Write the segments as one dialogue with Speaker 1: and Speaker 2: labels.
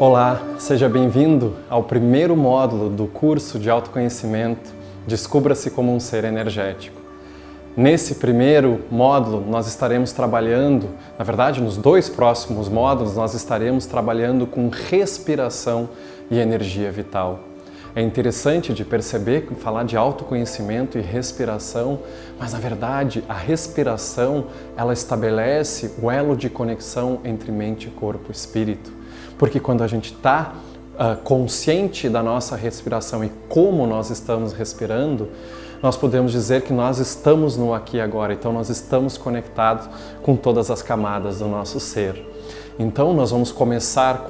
Speaker 1: Olá, seja bem-vindo ao primeiro módulo do curso de autoconhecimento Descubra-se como um ser energético. Nesse primeiro módulo nós estaremos trabalhando, na verdade nos dois próximos módulos nós estaremos trabalhando com respiração e energia vital. É interessante de perceber que falar de autoconhecimento e respiração, mas na verdade a respiração ela estabelece o elo de conexão entre mente, corpo e espírito. Porque quando a gente está consciente da nossa respiração e como nós estamos respirando, nós podemos dizer que nós estamos no aqui e agora, então nós estamos conectados com todas as camadas do nosso ser. Então nós vamos começar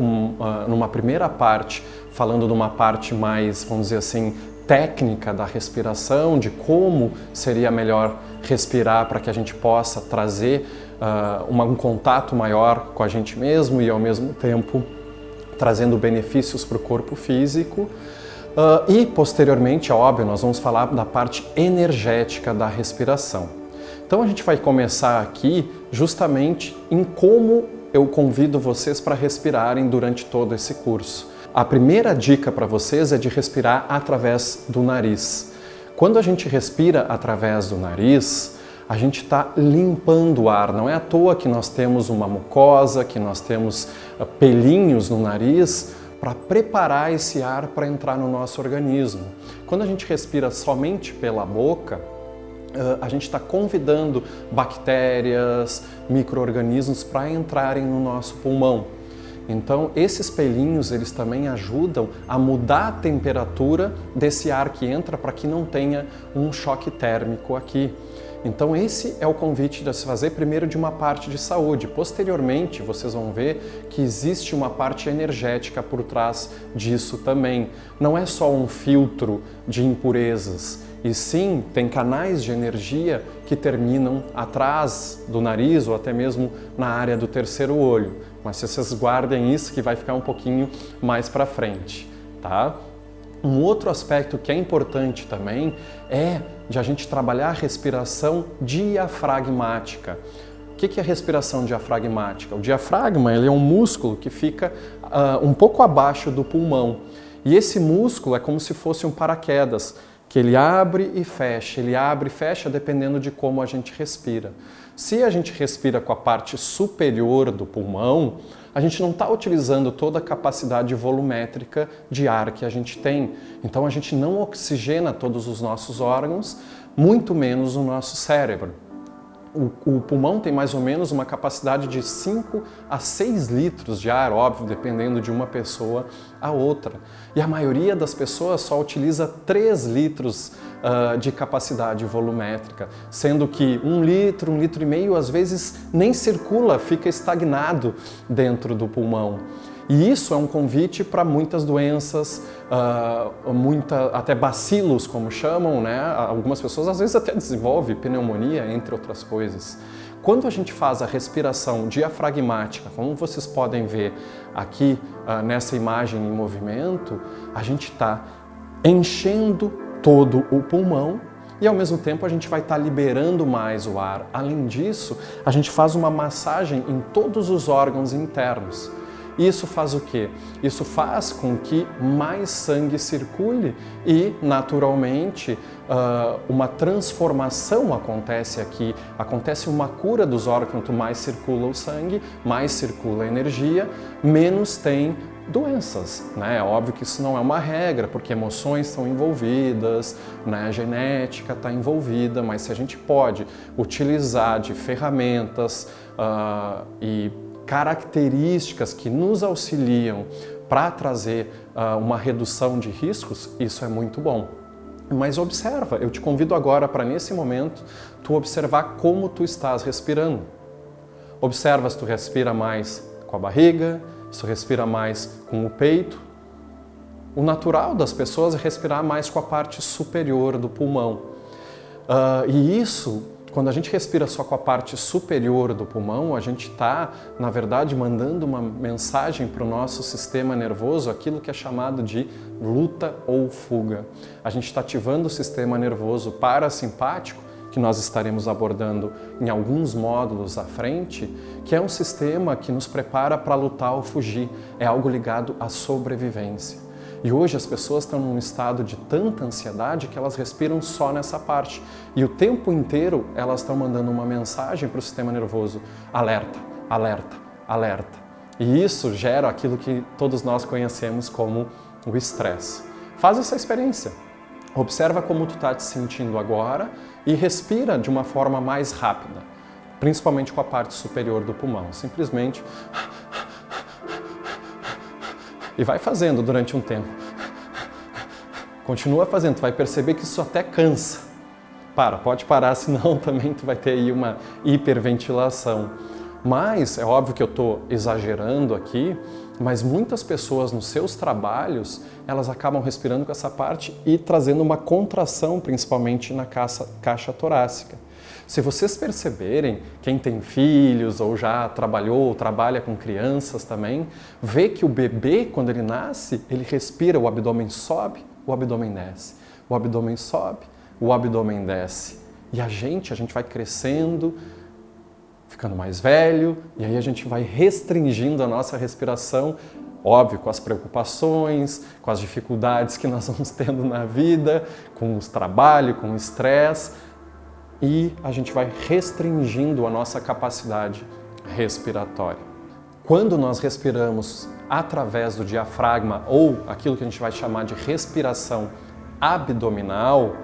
Speaker 1: numa primeira parte, falando de uma parte mais, vamos dizer assim, técnica da respiração, de como seria melhor respirar para que a gente possa trazer um contato maior com a gente mesmo e ao mesmo tempo trazendo benefícios para o corpo físico. E posteriormente, óbvio, nós vamos falar da parte energética da respiração. Então a gente vai começar aqui justamente em como eu convido vocês para respirarem durante todo esse curso. A primeira dica para vocês é de respirar através do nariz. Quando a gente respira através do nariz, a gente está limpando o ar. Não é à toa que nós temos uma mucosa, que nós temos pelinhos no nariz para preparar esse ar para entrar no nosso organismo. Quando a gente respira somente pela boca, a gente está convidando bactérias, micro-organismos para entrarem no nosso pulmão. Então, esses pelinhos, eles também ajudam a mudar a temperatura desse ar que entra para que não tenha um choque térmico aqui. Então, esse é o convite de se fazer primeiro de uma parte de saúde. Posteriormente, vocês vão ver que existe uma parte energética por trás disso também. Não é só um filtro de impurezas, e sim tem canais de energia que terminam atrás do nariz ou até mesmo na área do terceiro olho. Mas se vocês guardem isso que vai ficar um pouquinho mais para frente, tá? Um outro aspecto que é importante também é de a gente trabalhar a respiração diafragmática. O que é a respiração diafragmática? O diafragma ele é um músculo que fica um pouco abaixo do pulmão. E esse músculo é como se fosse um paraquedas, que ele abre e fecha dependendo de como a gente respira. Se a gente respira com a parte superior do pulmão, a gente não está utilizando toda a capacidade volumétrica de ar que a gente tem. Então a gente não oxigena todos os nossos órgãos, muito menos o nosso cérebro. O pulmão tem mais ou menos uma capacidade de 5 a 6 litros de ar, óbvio, dependendo de uma pessoa a outra. E a maioria das pessoas só utiliza 3 litros de capacidade volumétrica, sendo que 1 litro e meio, às vezes nem circula, fica estagnado dentro do pulmão. E isso é um convite para muitas doenças, até bacilos, como chamam, né? Algumas pessoas às vezes até desenvolvem pneumonia, entre outras coisas. Quando a gente faz a respiração diafragmática, como vocês podem ver aqui nessa imagem em movimento, a gente está enchendo todo o pulmão e ao mesmo tempo a gente vai estar liberando mais o ar. Além disso, a gente faz uma massagem em todos os órgãos internos. Isso faz o quê? Isso faz com que mais sangue circule e, naturalmente, uma transformação acontece aqui. Acontece uma cura dos órgãos. Quanto mais circula o sangue, mais circula a energia, menos tem doenças, né? É óbvio que isso não é uma regra, porque emoções estão envolvidas, né? A genética está envolvida, mas se a gente pode utilizar de ferramentas e características que nos auxiliam para trazer uma redução de riscos, isso é muito bom. Mas observa, eu te convido agora para nesse momento tu observar como tu estás respirando. Observa se tu respira mais com a barriga, se tu respira mais com o peito. O natural das pessoas é respirar mais com a parte superior do pulmão. E isso, quando a gente respira só com a parte superior do pulmão, a gente está, na verdade, mandando uma mensagem para o nosso sistema nervoso, aquilo que é chamado de luta ou fuga. A gente está ativando o sistema nervoso parasimpático, que nós estaremos abordando em alguns módulos à frente, que é um sistema que nos prepara para lutar ou fugir, é algo ligado à sobrevivência. E hoje as pessoas estão num estado de tanta ansiedade que elas respiram só nessa parte. E o tempo inteiro elas estão mandando uma mensagem para o sistema nervoso: alerta, alerta, alerta. E isso gera aquilo que todos nós conhecemos como o estresse. Faz essa experiência. Observa como tu está te sentindo agora e respira de uma forma mais rápida, principalmente com a parte superior do pulmão. Simplesmente... E vai fazendo durante um tempo. Continua fazendo, tu vai perceber que isso até cansa. Pode parar, senão também tu vai ter aí uma hiperventilação. Mas, é óbvio que eu estou exagerando aqui, mas muitas pessoas nos seus trabalhos, elas acabam respirando com essa parte e trazendo uma contração, principalmente na caixa torácica. Se vocês perceberem, quem tem filhos ou já trabalhou ou trabalha com crianças também, vê que o bebê, quando ele nasce, ele respira, o abdômen sobe, o abdômen desce, o abdômen sobe, o abdômen desce. E a gente vai crescendo, ficando mais velho, e aí a gente vai restringindo a nossa respiração, óbvio, com as preocupações, com as dificuldades que nós vamos tendo na vida, com o trabalho, com o estresse, e a gente vai restringindo a nossa capacidade respiratória. Quando nós respiramos através do diafragma ou aquilo que a gente vai chamar de respiração abdominal,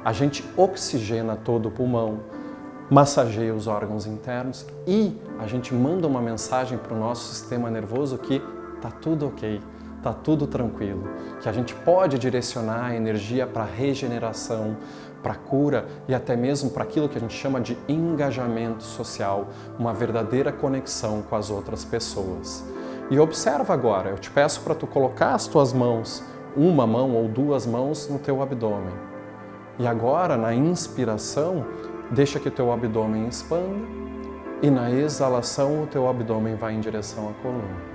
Speaker 1: a gente oxigena todo o pulmão, massageia os órgãos internos e a gente manda uma mensagem para o nosso sistema nervoso que está tudo ok, está tudo tranquilo, que a gente pode direcionar a energia para a regeneração, para a cura e até mesmo para aquilo que a gente chama de engajamento social, uma verdadeira conexão com as outras pessoas. E observa agora, eu te peço para tu colocar as tuas mãos, uma mão ou duas mãos no teu abdômen. E agora, na inspiração, deixa que o teu abdômen expanda e na exalação o teu abdômen vai em direção à coluna.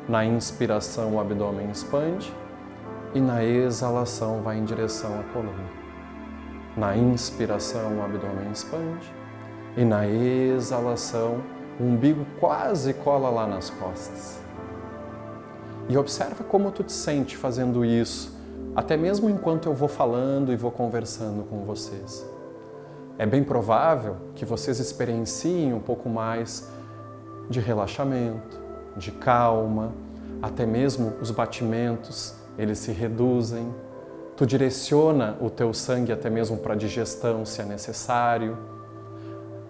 Speaker 1: Na inspiração o abdômen expande e na exalação vai em direção à coluna. Na inspiração, o abdômen expande e na exalação, o umbigo quase cola lá nas costas. E observa como tu te sente fazendo isso, até mesmo enquanto eu vou falando e vou conversando com vocês. É bem provável que vocês experienciem um pouco mais de relaxamento, de calma, até mesmo os batimentos, eles se reduzem. Tu direciona o teu sangue até mesmo para a digestão, se é necessário.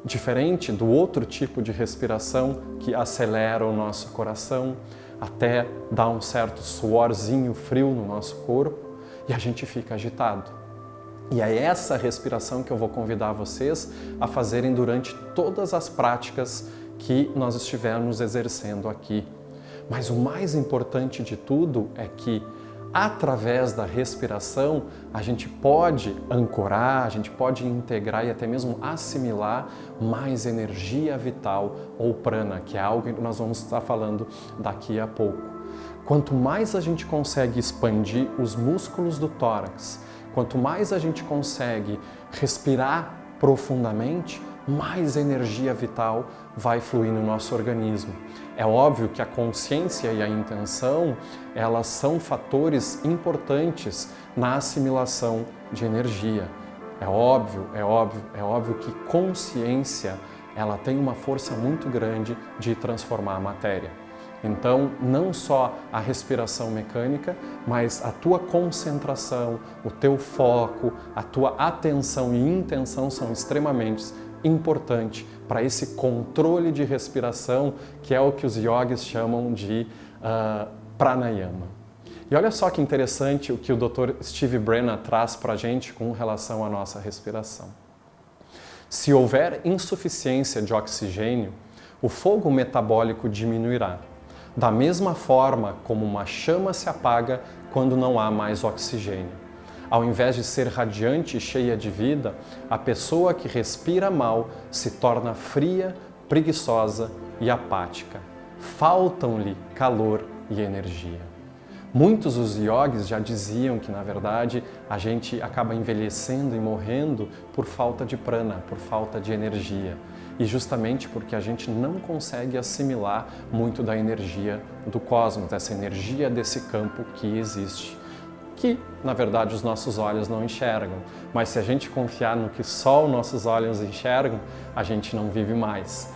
Speaker 1: Diferente do outro tipo de respiração que acelera o nosso coração, até dá um certo suorzinho frio no nosso corpo e a gente fica agitado. E é essa respiração que eu vou convidar vocês a fazerem durante todas as práticas que nós estivermos exercendo aqui. Mas o mais importante de tudo é que através da respiração, a gente pode ancorar, a gente pode integrar e até mesmo assimilar mais energia vital ou prana, que é algo que nós vamos estar falando daqui a pouco. Quanto mais a gente consegue expandir os músculos do tórax, quanto mais a gente consegue respirar profundamente, mais energia vital vai fluir no nosso organismo. É óbvio que a consciência e a intenção, elas são fatores importantes na assimilação de energia. É óbvio que consciência, ela tem uma força muito grande de transformar a matéria. Então, não só a respiração mecânica, mas a tua concentração, o teu foco, a tua atenção e intenção são extremamente importante para esse controle de respiração, que é o que os yogis chamam de pranayama. E olha só que interessante o que o Dr. Steve Brennan traz para a gente com relação à nossa respiração. Se houver insuficiência de oxigênio, o fogo metabólico diminuirá, da mesma forma como uma chama se apaga quando não há mais oxigênio. Ao invés de ser radiante e cheia de vida, a pessoa que respira mal se torna fria, preguiçosa e apática. Faltam-lhe calor e energia. Muitos dos yogis já diziam que, na verdade, a gente acaba envelhecendo e morrendo por falta de prana, por falta de energia. E justamente porque a gente não consegue assimilar muito da energia do cosmos, dessa energia desse campo que existe, que, na verdade, os nossos olhos não enxergam. Mas se a gente confiar no que só os nossos olhos enxergam, a gente não vive mais.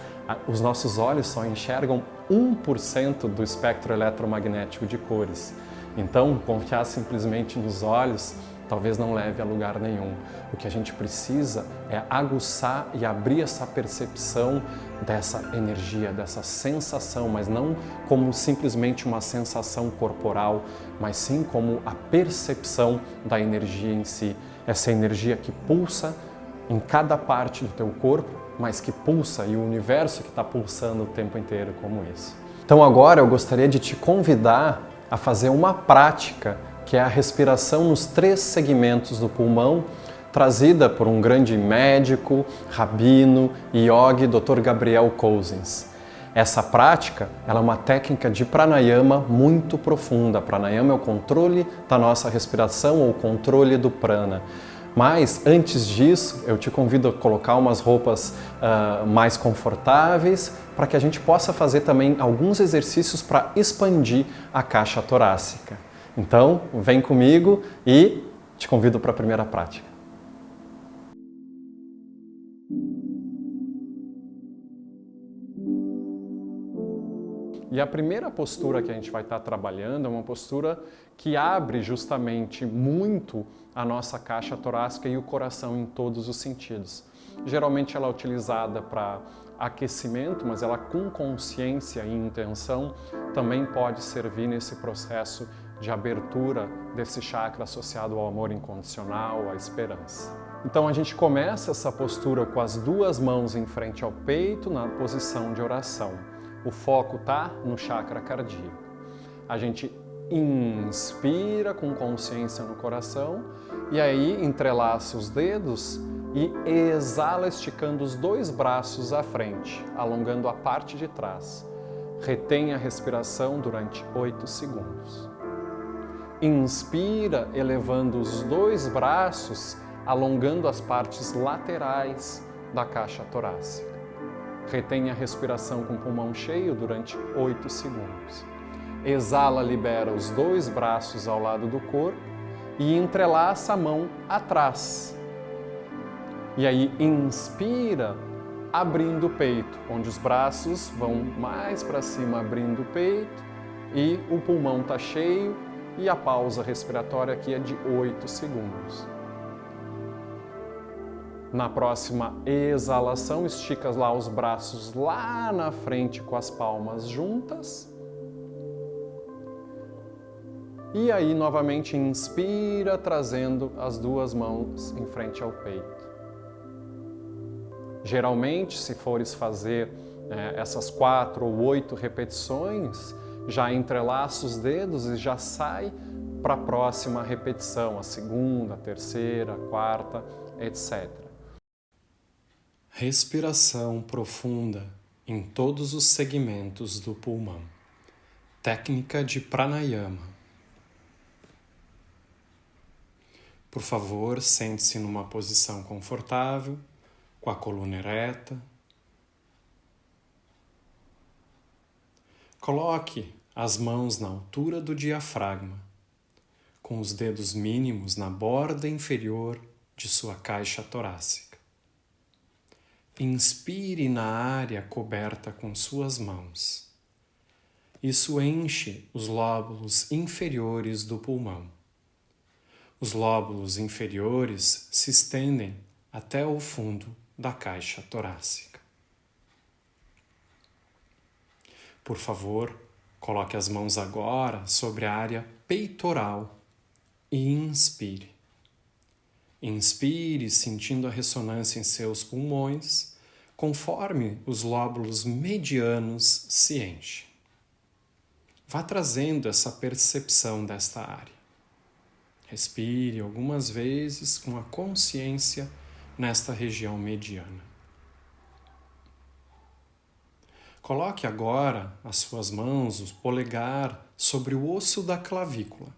Speaker 1: Os nossos olhos só enxergam 1% do espectro eletromagnético de cores. Então, confiar simplesmente nos olhos talvez não leve a lugar nenhum. O que a gente precisa é aguçar e abrir essa percepção dessa energia, dessa sensação, mas não como simplesmente uma sensação corporal, mas sim como a percepção da energia em si. Essa energia que pulsa em cada parte do teu corpo, mas que pulsa e o universo que está pulsando o tempo inteiro como isso. Então agora eu gostaria de te convidar a fazer uma prática que é a respiração nos 3 segmentos do pulmão, trazida por um grande médico, rabino e yogi, Dr. Gabriel Cousens. Essa prática ela é uma técnica de pranayama muito profunda. Pranayama é o controle da nossa respiração ou o controle do prana. Mas, antes disso, eu te convido a colocar umas roupas mais confortáveis para que a gente possa fazer também alguns exercícios para expandir a caixa torácica. Então, vem comigo e te convido para a primeira prática. E a primeira postura que a gente vai estar trabalhando é uma postura que abre justamente muito a nossa caixa torácica e o coração em todos os sentidos. Geralmente ela é utilizada para aquecimento, mas ela com consciência e intenção também pode servir nesse processo de abertura desse chakra associado ao amor incondicional, à esperança. Então a gente começa essa postura com as 2 mãos em frente ao peito, na posição de oração. O foco está no chakra cardíaco. A gente inspira com consciência no coração e aí entrelaça os dedos e exala esticando os 2 braços à frente, alongando a parte de trás. Retém a respiração durante 8 segundos. Inspira elevando os 2 braços, alongando as partes laterais da caixa torácica. Retém a respiração com o pulmão cheio durante 8 segundos. Exala, libera os 2 braços ao lado do corpo e entrelaça a mão atrás. E aí inspira, abrindo o peito, onde os braços vão mais para cima, abrindo o peito e o pulmão está cheio e a pausa respiratória aqui é de 8 segundos. Na próxima exalação, estica lá os braços lá na frente com as palmas juntas. E aí, novamente, inspira, trazendo as 2 mãos em frente ao peito. Geralmente, se fores fazer essas 4 ou 8 repetições, já entrelaça os dedos e já sai para a próxima repetição, a segunda, a terceira, a quarta, etc. Respiração profunda em todos os segmentos do pulmão. Técnica de pranayama. Por favor, sente-se numa posição confortável, com a coluna ereta. Coloque as mãos na altura do diafragma, com os dedos mínimos na borda inferior de sua caixa torácica. Inspire na área coberta com suas mãos. Isso enche os lóbulos inferiores do pulmão. Os lóbulos inferiores se estendem até o fundo da caixa torácica. Por favor, coloque as mãos agora sobre a área peitoral e inspire. Inspire, sentindo a ressonância em seus pulmões, conforme os lóbulos medianos se enchem. Vá trazendo essa percepção desta área. Respire algumas vezes com a consciência nesta região mediana. Coloque agora as suas mãos, o polegar, sobre o osso da clavícula.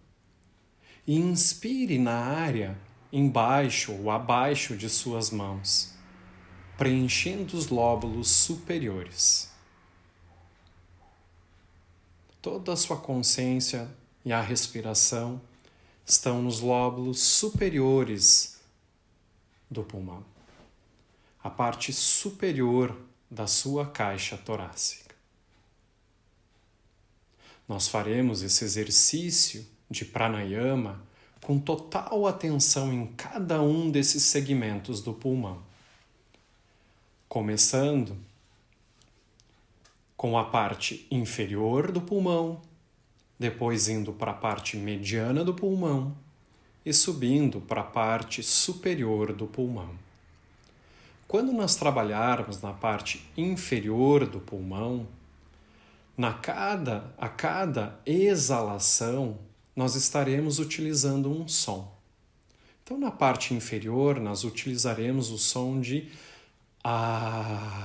Speaker 1: E inspire na área embaixo ou abaixo de suas mãos, preenchendo os lóbulos superiores. Toda a sua consciência e a respiração estão nos lóbulos superiores do pulmão, a parte superior da sua caixa torácica. Nós faremos esse exercício de pranayama com total atenção em cada um desses segmentos do pulmão. Começando com a parte inferior do pulmão, depois indo para a parte mediana do pulmão e subindo para a parte superior do pulmão. Quando nós trabalharmos na parte inferior do pulmão, a cada exalação, nós estaremos utilizando um som. Então, na parte inferior, nós utilizaremos o som de A,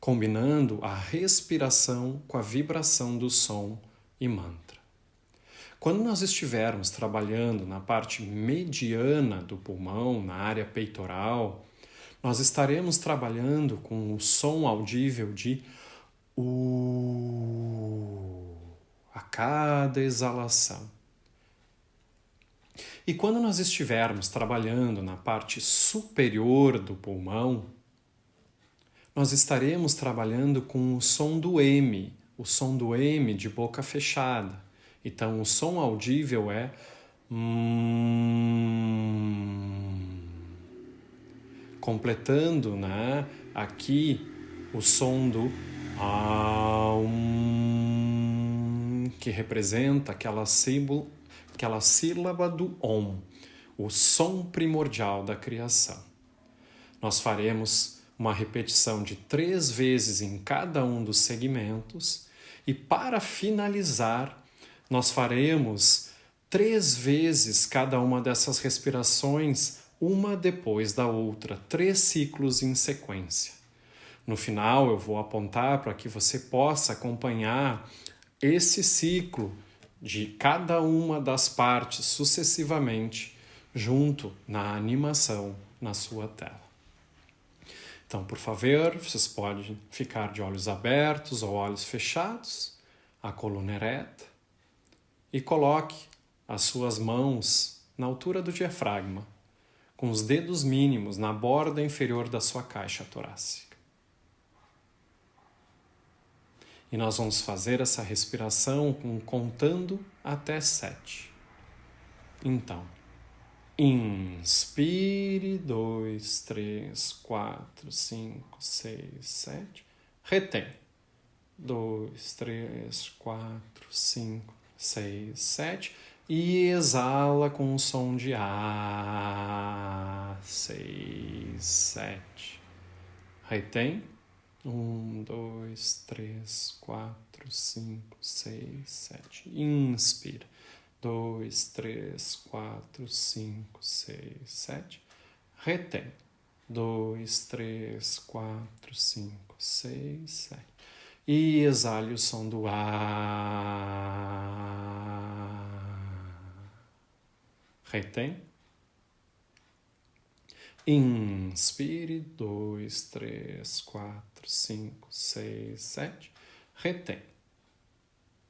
Speaker 1: combinando a respiração com a vibração do som e mantra. Quando nós estivermos trabalhando na parte mediana do pulmão, na área peitoral, nós estaremos trabalhando com o som audível de U a cada exalação. E quando nós estivermos trabalhando na parte superior do pulmão, nós estaremos trabalhando com o som do M, o som do M de boca fechada. Então, o som audível é completando, né, aqui o som do que representa aquela sílaba do Om, o som primordial da criação. Nós faremos uma repetição de 3 vezes em cada um dos segmentos e, para finalizar, nós faremos 3 vezes cada uma dessas respirações, uma depois da outra, 3 ciclos em sequência. No final, eu vou apontar para que você possa acompanhar esse ciclo de cada uma das partes sucessivamente, junto na animação na sua tela. Então, por favor, vocês podem ficar de olhos abertos ou olhos fechados, a coluna ereta, e coloque as suas mãos na altura do diafragma, com os dedos mínimos na borda inferior da sua caixa torácica. E nós vamos fazer essa respiração contando até 7. Então, inspire, 2, 3, 4, 5, 6, 7. Retém. 2, 3, 4, 5, 6, 7. E exala com o som de A, 6, 7. Retém. 1, 2, 3, 4, 5, 6, 7. Inspira. 2, 3, 4, 5, 6, 7. Retém. 2, 3, 4, 5, 6, 7. E exale o som do A. Retém. Inspire. 2, 3, 4, 5, 6, 7. Retém.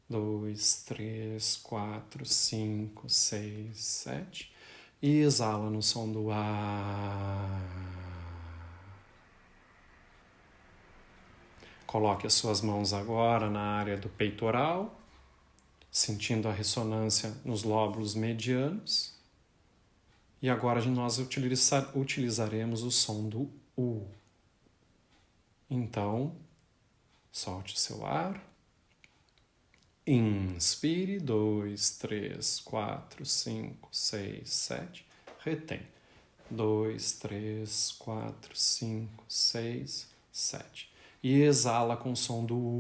Speaker 1: 2, 3, 4, 5, 6, 7. E exala no som do A. Coloque as suas mãos agora na área do peitoral, sentindo a ressonância nos lóbulos medianos. E agora nós utilizaremos o som do U. Então, solte o seu ar. Inspire, 2, 3, 4, 5, 6, 7. Retém. 2, 3, 4, 5, 6, 7. E exala com o som do U.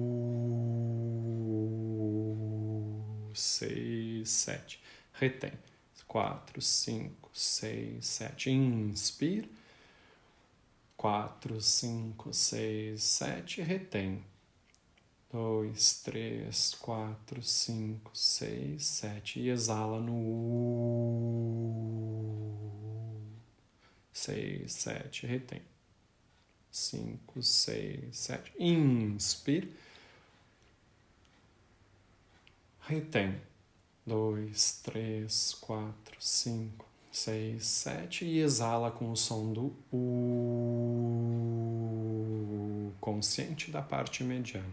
Speaker 1: 6, 7. Retém. 4, 5, 6, 7. Inspira.
Speaker 2: 4, 5, 6, 7, retém. 2, 3, 4, 5, 6, 7 e exala no U. 6, 7, retém. 5, 6, 7, inspire. Retém. 2, 3, 4, 5, 6, 7 e exala com o som do U, consciente da parte mediana.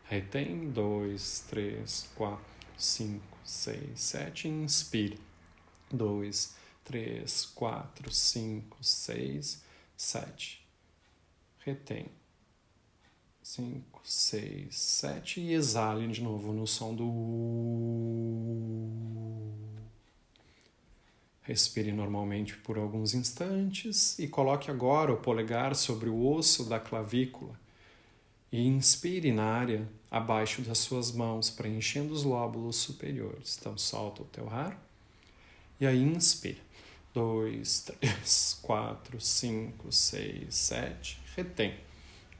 Speaker 2: Retém. 2, 3, 4, 5, 6, 7. Inspire. 2, 3, 4, 5, 6, 7. Retém. 5, 6, 7 e exale de novo no som do U. Respire normalmente por alguns instantes e coloque agora o polegar sobre o osso da clavícula e inspire na área abaixo das suas mãos, preenchendo os lóbulos superiores. Então solta o teu ar e aí inspire. 2, 3, 4, 5, 6, 7. Retém.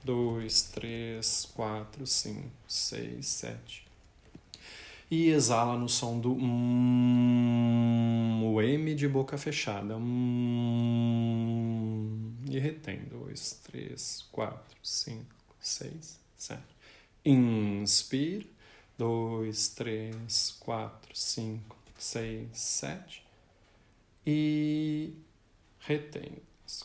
Speaker 2: 2, 3, 4, 5, 6, 7. E exala no som do o M de boca fechada. E retém. 2, 3, 4, 5, 6, 7. Inspire. 2, 3, 4, 5, 6, 7. E retém.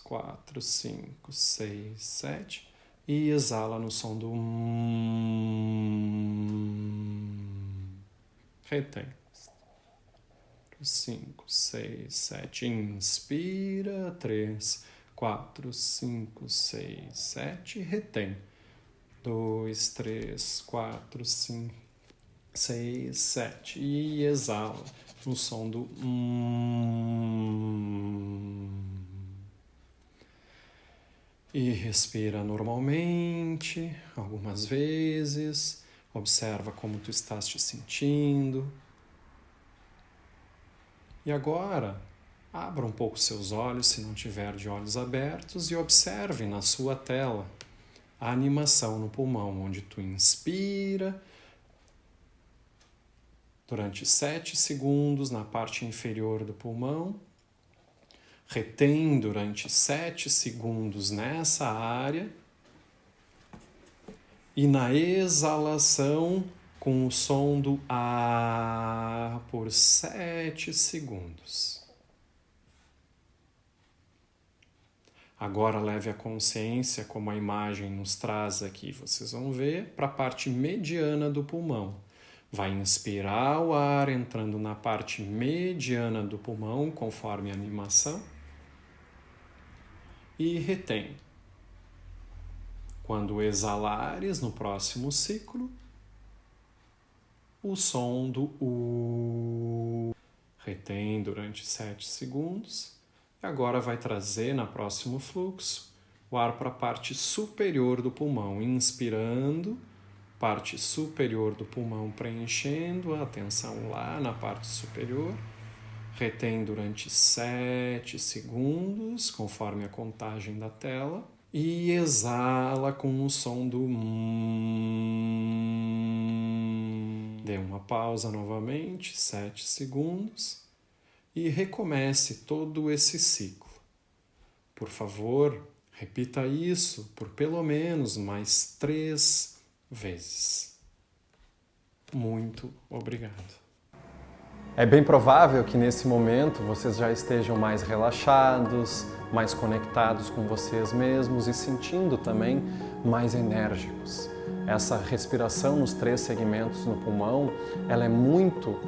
Speaker 2: 4, 5, 6, 7. E exala no som do retém. 5, 6, 7. Inspira. 3, 4, 5, 6, 7. Retém. 2, 3, 4, 5, 6, 7. E exala no som do E respira normalmente, algumas vezes. Observa como tu estás te sentindo. E agora, abra um pouco seus olhos, se não tiver de olhos abertos, e observe na sua tela a animação no pulmão, onde tu inspira durante 7 segundos na parte inferior do pulmão. Retém durante 7 segundos nessa área e na exalação com o som do A por 7 segundos. Agora leve a consciência, como a imagem nos traz aqui, vocês vão ver, para a parte mediana do pulmão. Vai inspirar o ar entrando na parte mediana do pulmão, conforme a animação. E retém. Quando exalares no próximo ciclo, o som do U. Retém durante 7 segundos. E agora vai trazer no próximo fluxo o ar para a parte superior do pulmão. Inspirando, parte superior do pulmão preenchendo, a atenção lá na parte superior. Retém durante 7 segundos, conforme a contagem da tela. E exala com o som do Dê uma pausa novamente, 7 segundos. E recomece todo esse ciclo. Por favor, repita isso por pelo menos mais 3 vezes. Muito obrigado.
Speaker 1: É bem provável que nesse momento vocês já estejam mais relaxados, mais conectados com vocês mesmos e sentindo também mais enérgicos. Essa respiração nos 3 segmentos no pulmão, ela é muito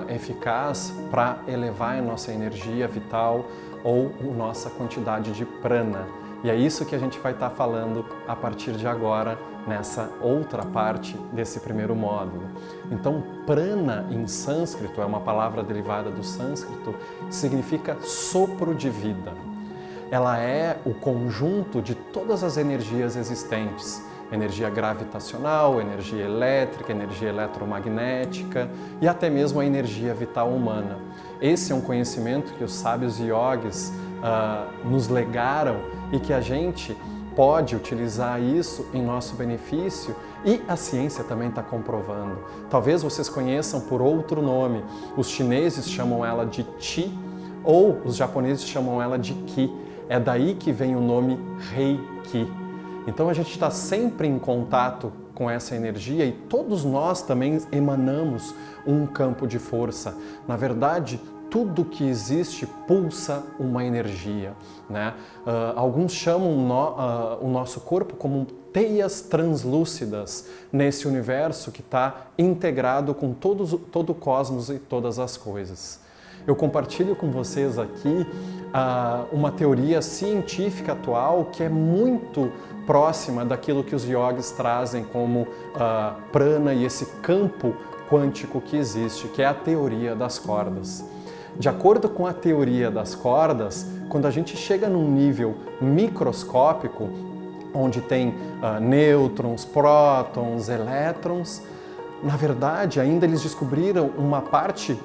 Speaker 1: eficaz para elevar a nossa energia vital ou a nossa quantidade de prana. E é isso que a gente vai estar falando a partir de agora, nessa outra parte desse primeiro módulo. Então, prana em sânscrito, é uma palavra derivada do sânscrito, significa sopro de vida. Ela é o conjunto de todas as energias existentes. Energia gravitacional, energia elétrica, energia eletromagnética e até mesmo a energia vital humana. Esse é um conhecimento que os sábios yogis nos legaram e que a gente pode utilizar isso em nosso benefício e a ciência também está comprovando. Talvez vocês conheçam por outro nome. Os chineses chamam ela de Qi ou os japoneses chamam ela de Ki. É daí que vem o nome Reiki. Então a gente está sempre em contato com essa energia e todos nós também emanamos um campo de força. Na verdade, tudo que existe pulsa uma energia, né? Alguns chamam o nosso corpo como teias translúcidas nesse universo que está integrado com todo o cosmos e todas as coisas. Eu compartilho com vocês aqui uma teoria científica atual que é muito próxima daquilo que os yogis trazem como prana e esse campo quântico que existe, que é a teoria das cordas. De acordo com a teoria das cordas, quando a gente chega num nível microscópico, onde tem nêutrons, prótons, elétrons, na verdade, ainda eles descobriram uma parte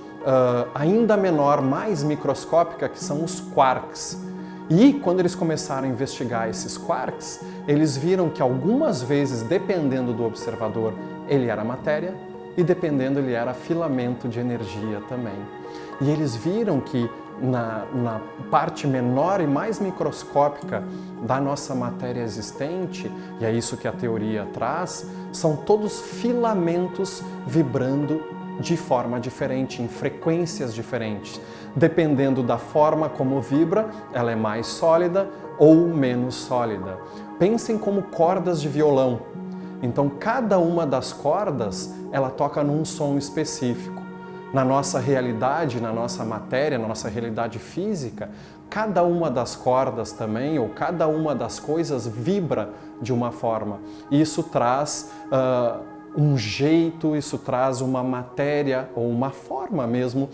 Speaker 1: ainda menor, mais microscópica, que são os quarks. E quando eles começaram a investigar esses quarks, eles viram que algumas vezes, dependendo do observador, ele era matéria e dependendo ele era filamento de energia também. E eles viram que na parte menor e mais microscópica da nossa matéria existente, e é isso que a teoria traz, são todos filamentos vibrando de forma diferente, em frequências diferentes. Dependendo da forma como vibra, ela é mais sólida ou menos sólida. Pensem como cordas de violão. Então, cada uma das cordas, ela toca num som específico. Na nossa realidade, na nossa matéria, na nossa realidade física, cada uma das cordas também, ou cada uma das coisas vibra de uma forma. E isso traz um jeito, isso traz uma matéria ou uma forma mesmo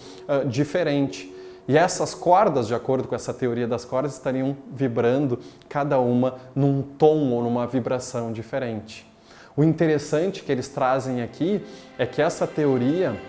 Speaker 1: diferente. E essas cordas, de acordo com essa teoria das cordas, estariam vibrando cada uma num tom ou numa vibração diferente. O interessante que eles trazem aqui é que essa teoria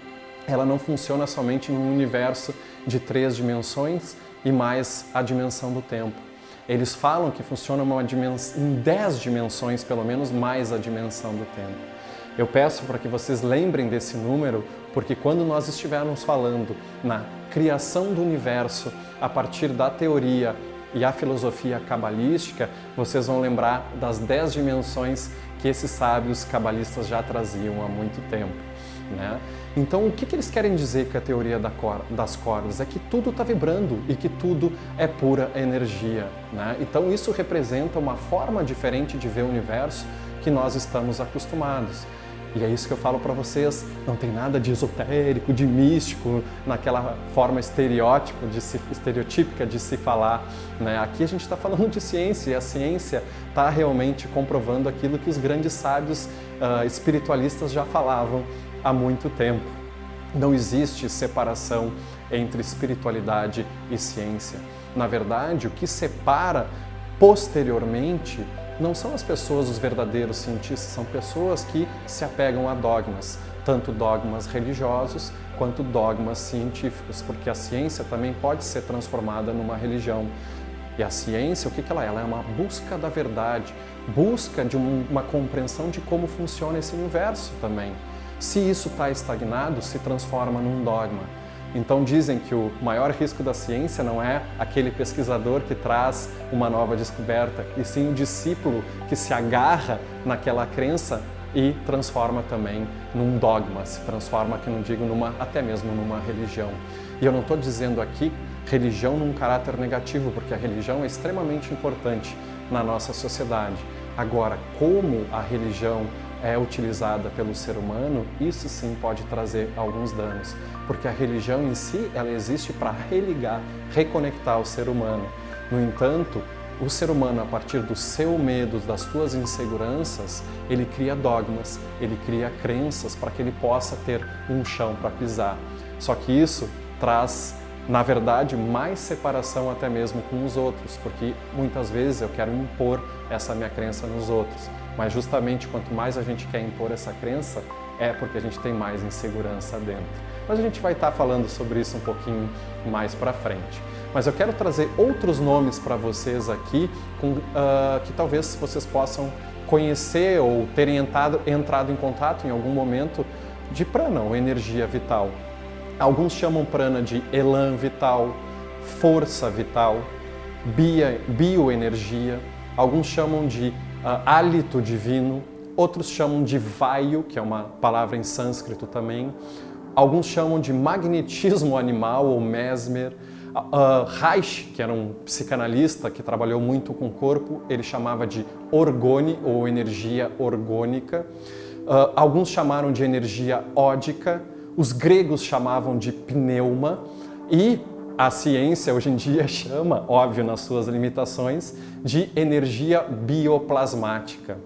Speaker 1: ela não funciona somente num universo de 3 dimensões e mais a dimensão do tempo. Eles falam que funciona em 10 dimensões, pelo menos, mais a dimensão do tempo. Eu peço para que vocês lembrem desse número, porque quando nós estivermos falando na criação do universo a partir da teoria e a filosofia cabalística, vocês vão lembrar das 10 dimensões que esses sábios cabalistas já traziam há muito tempo, né? Então, o que eles querem dizer com a teoria das cordas? É que tudo está vibrando e que tudo é pura energia, né? Então, isso representa uma forma diferente de ver o universo que nós estamos acostumados. E é isso que eu falo para vocês, não tem nada de esotérico, de místico, naquela forma estereotípica de se falar, né? Aqui a gente está falando de ciência e a ciência está realmente comprovando aquilo que os grandes sábios espiritualistas já falavam há muito tempo. Não existe separação entre espiritualidade e ciência. Na verdade, o que separa posteriormente não são as pessoas, os verdadeiros cientistas, são pessoas que se apegam a dogmas, tanto dogmas religiosos quanto dogmas científicos, porque a ciência também pode ser transformada numa religião. E a ciência, o que ela é? Ela é uma busca da verdade, busca de uma compreensão de como funciona esse universo também. Se isso está estagnado, se transforma num dogma. Então dizem que o maior risco da ciência não é aquele pesquisador que traz uma nova descoberta, e sim o discípulo que se agarra naquela crença e transforma também num dogma, se transforma, que não digo, até mesmo numa religião. E eu não estou dizendo aqui religião num caráter negativo, porque a religião é extremamente importante na nossa sociedade. Agora, como a religião é utilizada pelo ser humano, isso sim pode trazer alguns danos, porque a religião em si, ela existe para religar, reconectar o ser humano. No entanto, o ser humano, a partir do seu medo, das suas inseguranças, ele cria dogmas, ele cria crenças para que ele possa ter um chão para pisar. Só que isso traz, na verdade, mais separação até mesmo com os outros, porque muitas vezes eu quero impor essa minha crença nos outros. Mas justamente quanto mais a gente quer impor essa crença, é porque a gente tem mais insegurança dentro. Mas a gente vai estar falando sobre isso um pouquinho mais para frente. mas eu quero trazer outros nomes para vocês aqui que talvez vocês possam conhecer ou terem entrado em contato em algum momento de prana, ou energia vital. Alguns chamam prana de elan vital, força vital, bioenergia, alguns chamam de hálito divino, outros chamam de vayu, que é uma palavra em sânscrito também, alguns chamam de magnetismo animal ou mesmer. Reich, que era um psicanalista que trabalhou muito com o corpo, ele chamava de orgone ou energia orgônica. Alguns chamaram de energia ódica, os gregos chamavam de pneuma e a ciência hoje em dia chama, óbvio nas suas limitações, de energia bioplasmática.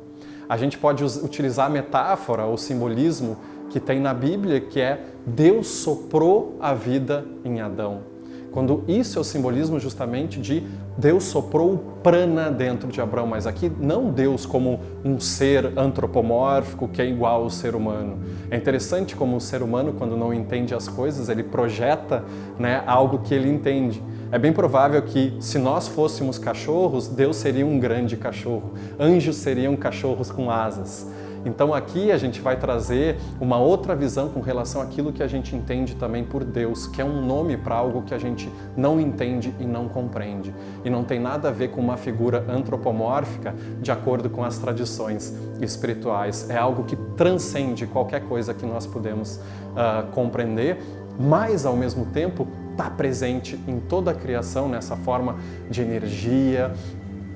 Speaker 1: A gente pode utilizar a metáfora ou simbolismo que tem na Bíblia, que é Deus soprou a vida em Adão. Quando isso é o simbolismo justamente de Deus soprou o prana dentro de Abraão, mas aqui não Deus como um ser antropomórfico que é igual ao ser humano. É interessante como o ser humano, quando não entende as coisas, ele projeta, né, algo que ele entende. É bem provável que se nós fôssemos cachorros, Deus seria um grande cachorro, anjos seriam cachorros com asas. Então aqui a gente vai trazer uma outra visão com relação àquilo que a gente entende também por Deus, que é um nome para algo que a gente não entende e não compreende. E não tem nada a ver com uma figura antropomórfica de acordo com as tradições espirituais. É algo que transcende qualquer coisa que nós podemos compreender, mas ao mesmo tempo está presente em toda a criação nessa forma de energia,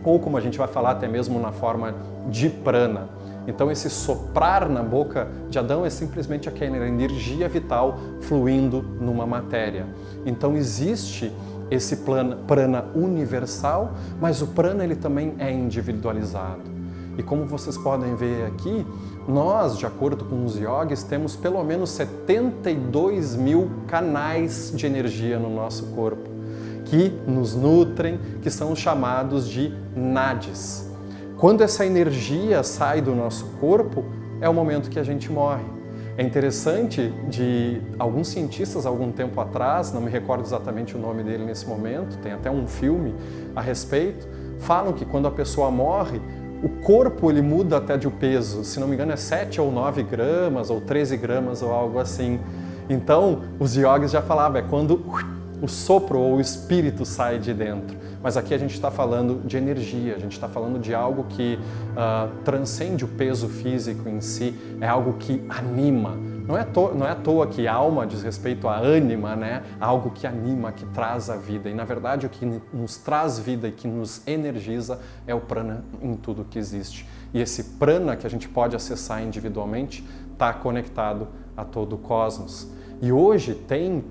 Speaker 1: ou como a gente vai falar até mesmo na forma de prana. Então esse soprar na boca de Adão é simplesmente aquela energia vital fluindo numa matéria. Então existe esse prana universal, mas o prana ele também é individualizado. E como vocês podem ver aqui, nós, de acordo com os yogis, temos pelo menos 72 mil canais de energia no nosso corpo, que nos nutrem, que são chamados de nadis. Quando essa energia sai do nosso corpo, é o momento que a gente morre. É interessante de alguns cientistas, algum tempo atrás, não me recordo exatamente o nome dele nesse momento, tem até um filme a respeito, falam que quando a pessoa morre, o corpo ele muda até de peso, se não me engano é 7 ou 9 gramas, ou 13 gramas, ou algo assim. Então, os yogis já falavam, é quando o sopro ou o espírito sai de dentro. Mas aqui a gente está falando de energia, a gente está falando de algo que transcende o peso físico em si, é algo que anima. Não é à toa que alma diz respeito à ânima, né? Algo que anima, que traz a vida. E na verdade o que nos traz vida e que nos energiza é o prana em tudo que existe. E esse prana que a gente pode acessar individualmente está conectado a todo o cosmos. E hoje tem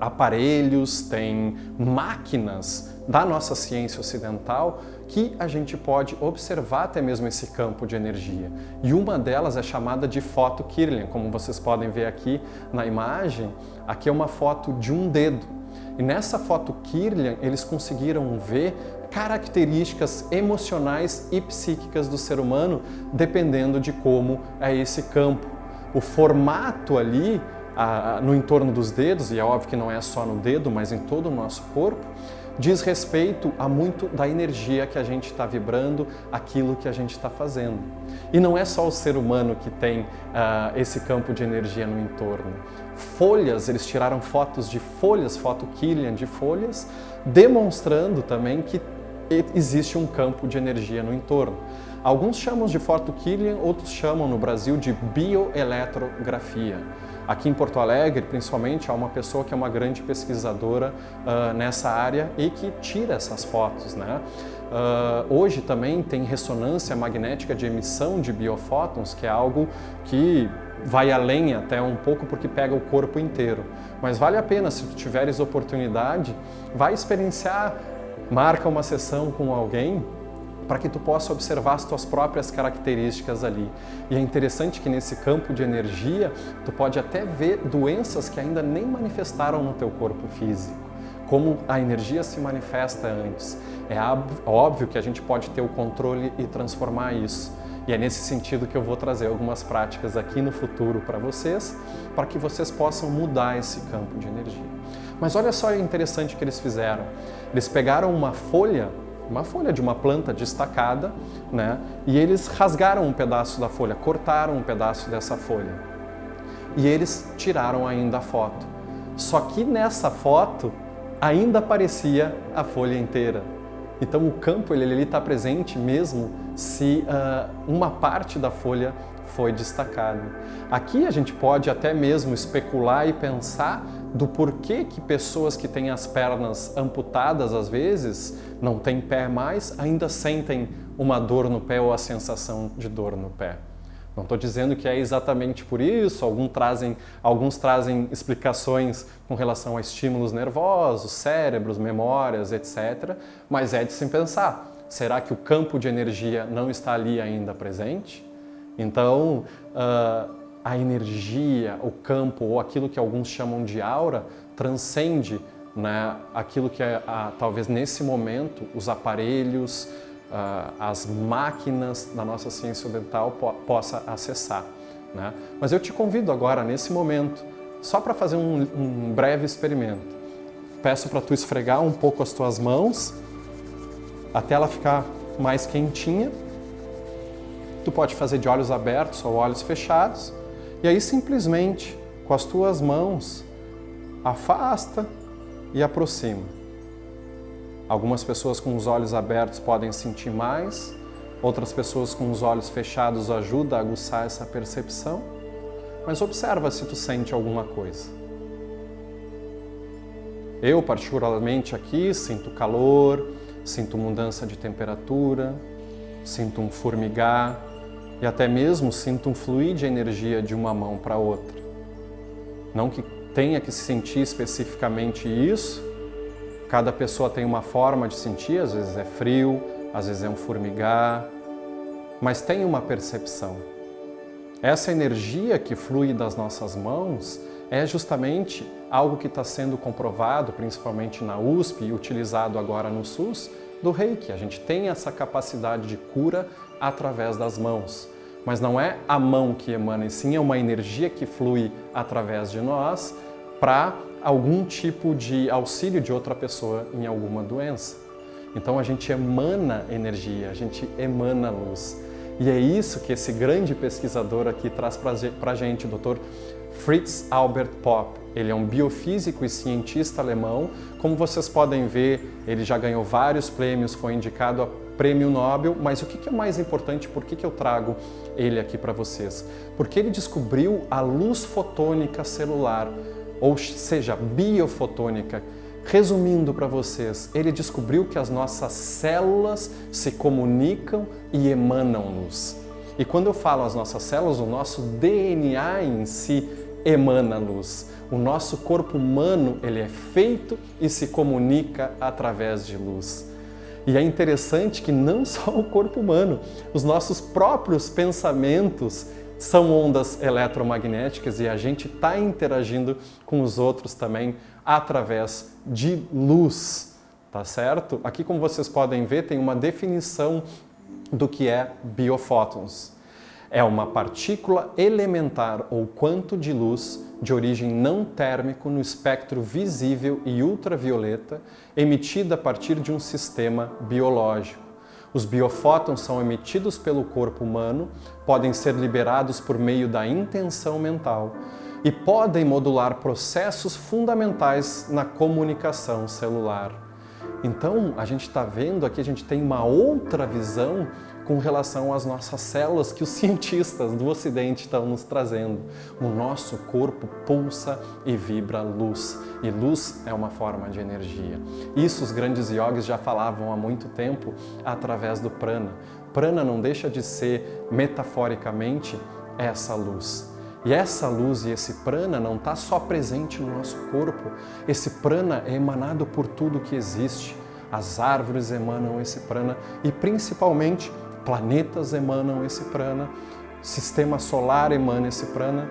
Speaker 1: aparelhos, tem máquinas da nossa ciência ocidental que a gente pode observar até mesmo esse campo de energia. E uma delas é chamada de foto Kirlian, como vocês podem ver aqui na imagem. Aqui é uma foto de um dedo. E nessa foto Kirlian eles conseguiram ver características emocionais e psíquicas do ser humano dependendo de como é esse campo. O formato ali no entorno dos dedos, e é óbvio que não é só no dedo, mas em todo o nosso corpo, diz respeito a muito da energia que a gente está vibrando, aquilo que a gente está fazendo. E não é só o ser humano que tem esse campo de energia no entorno. Folhas, eles tiraram fotos de folhas, foto Kirlian de folhas, demonstrando também que existe um campo de energia no entorno. Alguns chamam de foto Kirlian, outros chamam no Brasil de bioeletrografia. Aqui em Porto Alegre, principalmente, há uma pessoa que é uma grande pesquisadora nessa área e que tira essas fotos, né? Hoje também tem ressonância magnética de emissão de biofótons, que é algo que vai além até um pouco porque pega o corpo inteiro. Mas vale a pena, se tu tiveres oportunidade, vai experienciar, marca uma sessão com alguém para que tu possa observar as tuas próprias características ali. E é interessante que nesse campo de energia, tu pode até ver doenças que ainda nem manifestaram no teu corpo físico, como a energia se manifesta antes. É óbvio que a gente pode ter o controle e transformar isso. E é nesse sentido que eu vou trazer algumas práticas aqui no futuro para vocês, para que vocês possam mudar esse campo de energia. Mas olha só o interessante que eles fizeram. Eles pegaram uma folha de uma planta destacada, né? E eles rasgaram um pedaço da folha, cortaram um pedaço dessa folha. E eles tiraram ainda a foto. Só que nessa foto ainda aparecia a folha inteira. Então o campo ele está presente mesmo se uma parte da folha foi destacada. Aqui a gente pode até mesmo especular e pensar do porquê que pessoas que têm as pernas amputadas às vezes, não têm pé mais, ainda sentem uma dor no pé ou a sensação de dor no pé. Não estou dizendo que é exatamente por isso, alguns trazem explicações com relação a estímulos nervosos, cérebros, memórias, etc. Mas é de se pensar, será que o campo de energia não está ali ainda presente? Então, a energia, o campo, ou aquilo que alguns chamam de aura, transcende, né, aquilo que talvez nesse momento os aparelhos, as máquinas da nossa ciência ocidental possa acessar, né? Mas eu te convido agora, nesse momento, só para fazer um breve experimento. Peço para tu esfregar um pouco as tuas mãos, até ela ficar mais quentinha. Tu pode fazer de olhos abertos ou olhos fechados. E aí simplesmente, com as tuas mãos, afasta e aproxima. Algumas pessoas com os olhos abertos podem sentir mais, outras pessoas com os olhos fechados ajudam a aguçar essa percepção, mas observa se tu sente alguma coisa. Eu, particularmente aqui, sinto calor, sinto mudança de temperatura, sinto um formigar e até mesmo sinto um fluir de energia de uma mão para outra. Não que tenha que se sentir especificamente isso, cada pessoa tem uma forma de sentir, às vezes é frio, às vezes é um formigar, mas tem uma percepção. Essa energia que flui das nossas mãos é justamente algo que está sendo comprovado, principalmente na USP e utilizado agora no SUS, do Reiki. A gente tem essa capacidade de cura através das mãos. Mas não é a mão que emana, e sim é uma energia que flui através de nós para algum tipo de auxílio de outra pessoa em alguma doença. Então a gente emana energia, a gente emana luz. E é isso que esse grande pesquisador aqui traz para a gente, o Dr. Fritz Albert Popp. Ele é um biofísico e cientista alemão. Como vocês podem ver, ele já ganhou vários prêmios, foi indicado a Prêmio Nobel, mas o que é mais importante, por que eu trago ele aqui para vocês? Porque ele descobriu a luz fotônica celular, ou seja, biofotônica. Resumindo para vocês, ele descobriu que as nossas células se comunicam e emanam luz. E quando eu falo as nossas células, o nosso DNA em si emana luz. O nosso corpo humano, ele é feito e se comunica através de luz. E é interessante que não só o corpo humano, os nossos próprios pensamentos são ondas eletromagnéticas e a gente está interagindo com os outros também através de luz, tá certo? Aqui, como vocês podem ver, tem uma definição do que é biofótons. É uma partícula elementar ou quanto de luz de origem não térmico no espectro visível e ultravioleta emitida a partir de um sistema biológico. Os biofótons são emitidos pelo corpo humano, podem ser liberados por meio da intenção mental e podem modular processos fundamentais na comunicação celular. Então, a gente está vendo aqui, a gente tem uma outra visão com relação às nossas células que os cientistas do Ocidente estão nos trazendo. O nosso corpo pulsa e vibra luz, e luz é uma forma de energia. Isso os grandes yogis já falavam há muito tempo através do prana. Prana não deixa de ser, metaforicamente, essa luz. E essa luz e esse prana não está só presente no nosso corpo. Esse prana é emanado por tudo que existe. As árvores emanam esse prana e, principalmente, planetas emanam esse prana, sistema solar emana esse prana.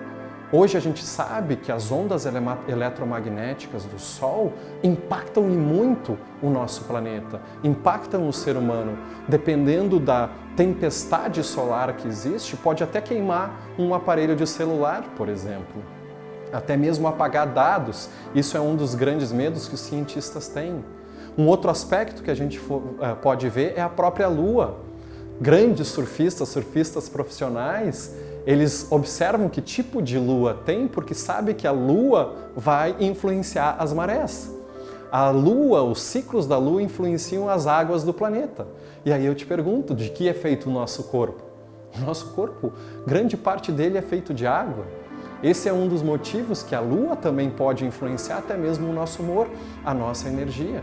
Speaker 1: Hoje a gente sabe que as ondas eletromagnéticas do Sol impactam e muito o nosso planeta, impactam o ser humano. Dependendo da tempestade solar que existe, pode até queimar um aparelho de celular, por exemplo. até mesmo apagar dados. Isso é um dos grandes medos que os cientistas têm. Um outro aspecto que a gente pode ver é a própria Lua. Grandes surfistas profissionais, eles observam que tipo de Lua tem porque sabem que a Lua vai influenciar as marés. A Lua, os ciclos da Lua influenciam as águas do planeta. E aí eu te pergunto, de que é feito o nosso corpo? O nosso corpo, grande parte dele é feito de água. Esse é um dos motivos que a Lua também pode influenciar até mesmo o nosso humor, a nossa energia.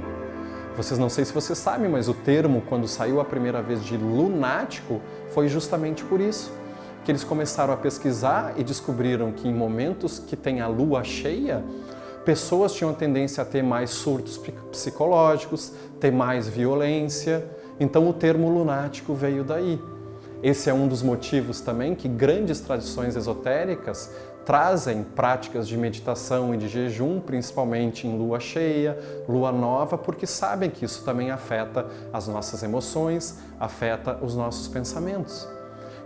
Speaker 1: Não sei se vocês sabem, mas o termo, quando saiu a primeira vez de lunático, foi justamente por isso. Que eles começaram a pesquisar e descobriram que em momentos que tem a Lua cheia, pessoas tinham tendência a ter mais surtos psicológicos, ter mais violência. Então o termo lunático veio daí. Esse é um dos motivos também que grandes tradições esotéricas trazem práticas de meditação e de jejum, principalmente em lua cheia, lua nova, porque sabem que isso também afeta as nossas emoções, afeta os nossos pensamentos.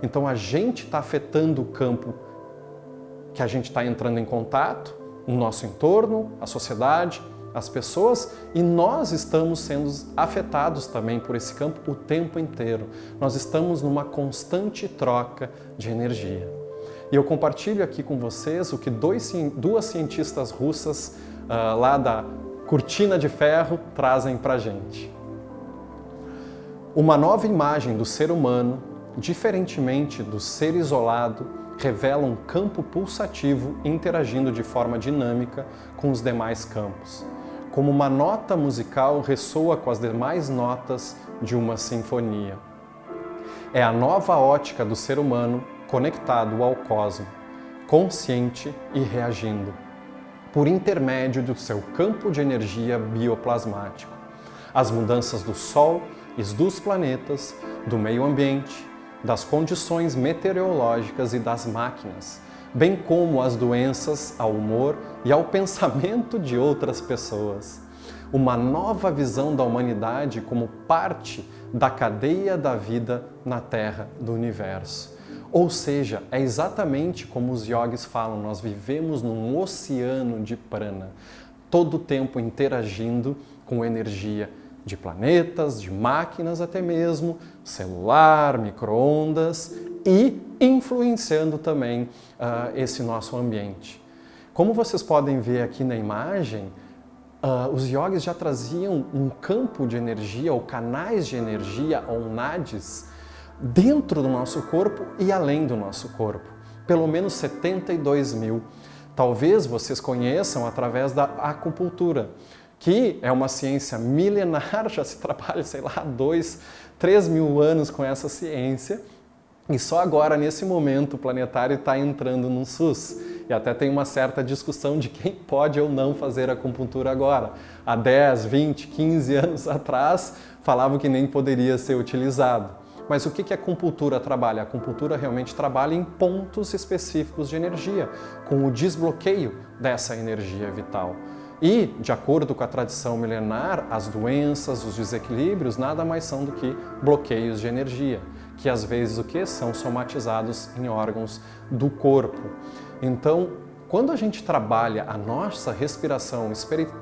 Speaker 1: Então a gente está afetando o campo que a gente está entrando em contato, o nosso entorno, a sociedade, as pessoas, e nós estamos sendo afetados também por esse campo o tempo inteiro. Nós estamos numa constante troca de energia. E eu compartilho aqui com vocês o que duas cientistas russas lá da Cortina de Ferro trazem para a gente. Uma nova imagem do ser humano, diferentemente do ser isolado, revela um campo pulsativo interagindo de forma dinâmica com os demais campos. Como uma nota musical ressoa com as demais notas de uma sinfonia. É a nova ótica do ser humano conectado ao cosmos, consciente e reagindo, por intermédio do seu campo de energia bioplasmático. As mudanças do Sol e dos planetas, do meio ambiente, das condições meteorológicas e das máquinas, bem como as doenças ao humor e ao pensamento de outras pessoas. Uma nova visão da humanidade como parte da cadeia da vida na Terra, do universo. Ou seja, é exatamente como os yogis falam, nós vivemos num oceano de prana, todo o tempo interagindo com energia de planetas, de máquinas, até mesmo celular, micro-ondas e influenciando também esse nosso ambiente. Como vocês podem ver aqui na imagem, os yogis já traziam um campo de energia, ou canais de energia, ou nadis, dentro do nosso corpo e além do nosso corpo. Pelo menos 72 mil. Talvez vocês conheçam através da acupuntura, que é uma ciência milenar, já se trabalha, 2, 3 mil anos com essa ciência, e só agora, nesse momento, o planetário está entrando no SUS. E até tem uma certa discussão de quem pode ou não fazer acupuntura agora. Há 10, 20, 15 anos atrás, falavam que nem poderia ser utilizado. Mas o que a acupuntura trabalha? A acupuntura realmente trabalha em pontos específicos de energia, com o desbloqueio dessa energia vital. E, de acordo com a tradição milenar, as doenças, os desequilíbrios, nada mais são do que bloqueios de energia, que às vezes são somatizados em órgãos do corpo. Então, quando a gente trabalha a nossa respiração,